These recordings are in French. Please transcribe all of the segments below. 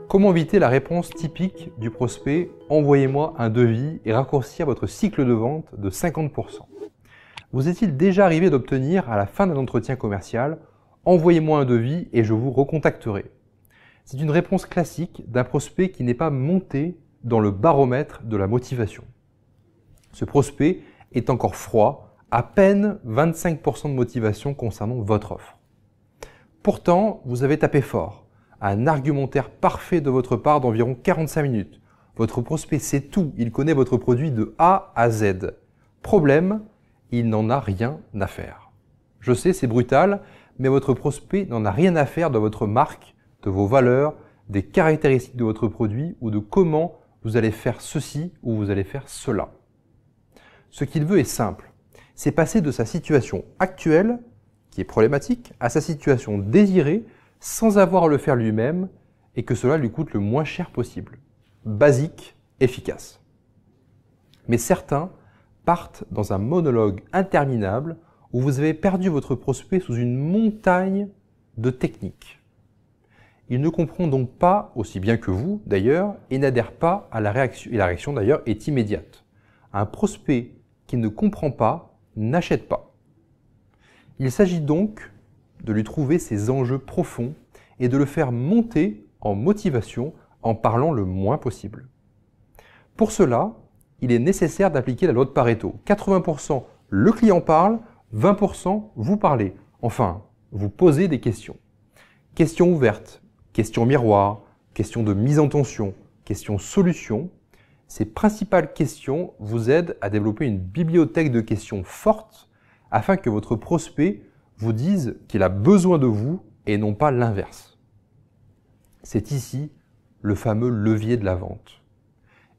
Comment éviter la réponse typique du prospect « Envoyez-moi un devis » et raccourcir votre cycle de vente de 50%? Vous est-il déjà arrivé d'obtenir à la fin d'un entretien commercial « Envoyez-moi un devis et je vous recontacterai ». C'est une réponse classique d'un prospect qui n'est pas monté dans le baromètre de la motivation. Ce prospect est encore froid, à peine 25% de motivation concernant votre offre. Pourtant, vous avez tapé fort. Un argumentaire parfait de votre part d'environ 45 minutes. Votre prospect sait tout, il connaît votre produit de A à Z. Problème, il n'en a rien à faire. Je sais, c'est brutal, mais votre prospect n'en a rien à faire de votre marque, de vos valeurs, des caractéristiques de votre produit ou de comment vous allez faire ceci ou vous allez faire cela. Ce qu'il veut est simple, c'est passer de sa situation actuelle, qui est problématique, à sa situation désirée, sans avoir à le faire lui-même et que cela lui coûte le moins cher possible. Basique, efficace. Mais certains partent dans un monologue interminable où vous avez perdu votre prospect sous une montagne de techniques. Il ne comprend donc pas, aussi bien que vous d'ailleurs, et n'adhère pas à la réaction, et la réaction d'ailleurs est immédiate. Un prospect qui ne comprend pas n'achète pas. Il s'agit donc de lui trouver ses enjeux profonds et de le faire monter en motivation en parlant le moins possible. Pour cela, il est nécessaire d'appliquer la loi de Pareto. 80% le client parle, 20% vous parlez. Enfin, vous posez des questions. Questions ouvertes, questions miroirs, questions de mise en tension, questions solutions. Ces principales questions vous aident à développer une bibliothèque de questions fortes afin que votre prospect vous dise qu'il a besoin de vous et non pas l'inverse. C'est ici le fameux levier de la vente.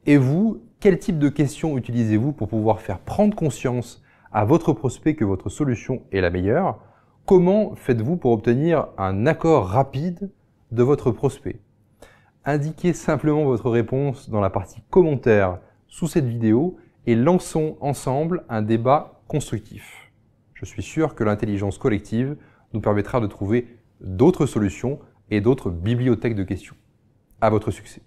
Et vous, quel type de questions utilisez-vous pour pouvoir faire prendre conscience à votre prospect que votre solution est la meilleure? Comment faites-vous pour obtenir un accord rapide de votre prospect? Indiquez simplement votre réponse dans la partie commentaires sous cette vidéo et lançons ensemble un débat constructif. Je suis sûr que l'intelligence collective nous permettra de trouver d'autres solutions et d'autres bibliothèques de questions. À votre succès.